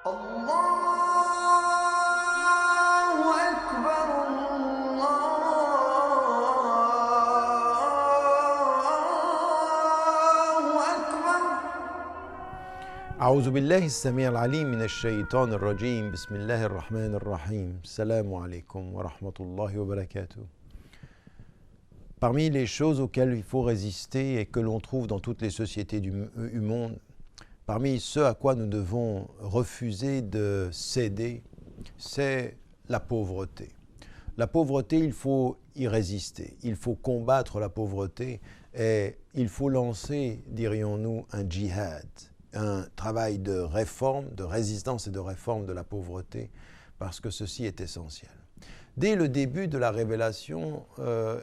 الله أكبر الله أكبر. أعوذ بالله السميع العليم من الشيطان الرجيم. بسم الله الرحمن الرحيم. Salam alaikum wa rahmatullahi wa barakatuh. Parmi les choses auxquelles il faut résister et que l'on trouve dans toutes les sociétés du monde, parmi ce à quoi nous devons refuser de céder, c'est la pauvreté. La pauvreté, il faut y résister, il faut combattre la pauvreté et il faut lancer, dirions-nous, un djihad, un travail de réforme, de résistance et de réforme de la pauvreté, parce que ceci est essentiel. Dès le début de la révélation,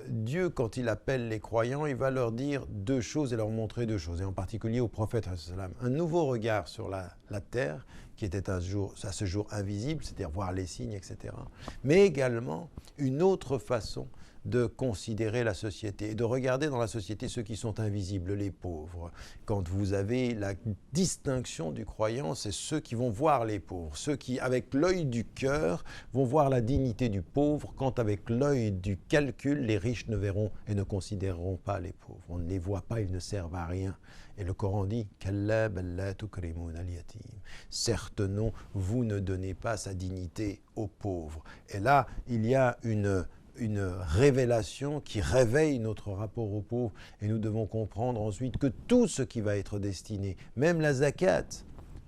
Dieu, quand il appelle les croyants, il va leur dire deux choses et leur montrer deux choses, et en particulier au prophète, un nouveau regard sur la terre, qui était à ce jour invisible, c'est-à-dire voir les signes, etc. Mais également une autre façon de considérer la société et de regarder dans la société ceux qui sont invisibles, les pauvres. Quand vous avez la distinction du croyant, c'est ceux qui vont voir les pauvres, ceux qui, avec l'œil du cœur, vont voir la dignité du pauvre, quand avec l'œil du calcul, les riches ne verront et ne considéreront pas les pauvres. On ne les voit pas, ils ne servent à rien. Et le Coran dit « Certes non, vous ne donnez pas sa dignité aux pauvres. » Et là, il y a une révélation qui réveille notre rapport aux pauvres, et nous devons comprendre ensuite que tout ce qui va être destiné, même la zakat,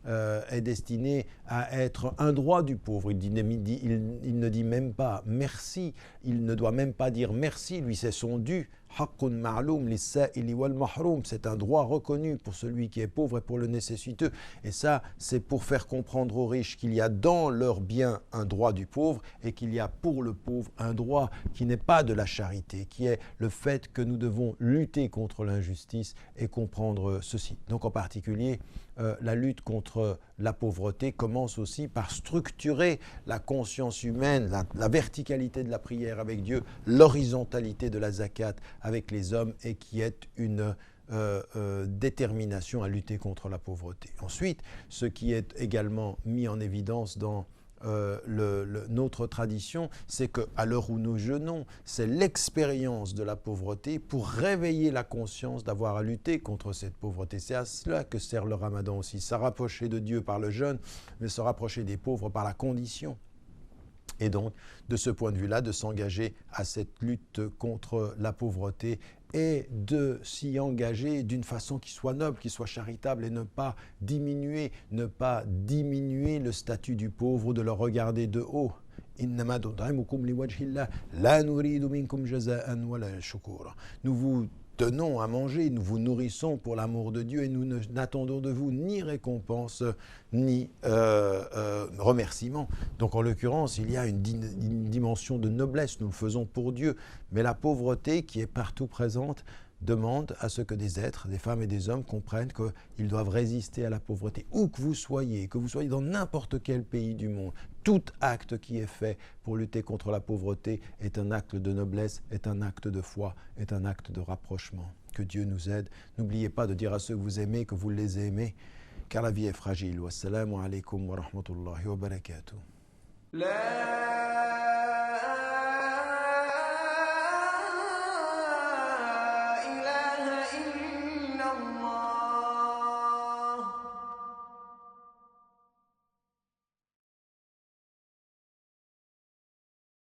est destiné à être un droit du pauvre. Il ne dit même pas merci, il ne doit même pas dire merci, lui c'est son dû. C'est un droit reconnu pour celui qui est pauvre et pour le nécessiteux. Et ça, c'est pour faire comprendre aux riches qu'il y a dans leur bien un droit du pauvre et qu'il y a pour le pauvre un droit qui n'est pas de la charité, qui est le fait que nous devons lutter contre l'injustice et comprendre ceci. Donc en particulier, la lutte contre la pauvreté commence aussi par structurer la conscience humaine, la verticalité de la prière avec Dieu, l'horizontalité de la zakat avec les hommes, et qui est une détermination à lutter contre la pauvreté. Ensuite, ce qui est également mis en évidence dans notre tradition, c'est qu'à l'heure où nous jeûnons, c'est l'expérience de la pauvreté pour réveiller la conscience d'avoir à lutter contre cette pauvreté. C'est à cela que sert le ramadan aussi, se rapprocher de Dieu par le jeûne, mais se rapprocher des pauvres par la condition. Et donc, de ce point de vue-là, de s'engager à cette lutte contre la pauvreté et de s'y engager d'une façon qui soit noble, qui soit charitable, et ne pas diminuer le statut du pauvre ou de le regarder de haut. Nous vous donnons à manger, nous vous nourrissons pour l'amour de Dieu, et nous n'attendons de vous ni récompense ni remerciement. Donc en l'occurrence, il y a une dimension de noblesse, nous le faisons pour Dieu, mais la pauvreté qui est partout présente demande à ce que des êtres, des femmes et des hommes comprennent qu'ils doivent résister à la pauvreté. Où que vous soyez dans n'importe quel pays du monde, tout acte qui est fait pour lutter contre la pauvreté est un acte de noblesse, est un acte de foi, est un acte de rapprochement. Que Dieu nous aide. N'oubliez pas de dire à ceux que vous aimez que vous les aimez, car la vie est fragile. Wassalamu alaikum wa rahmatullahi wa barakatuh.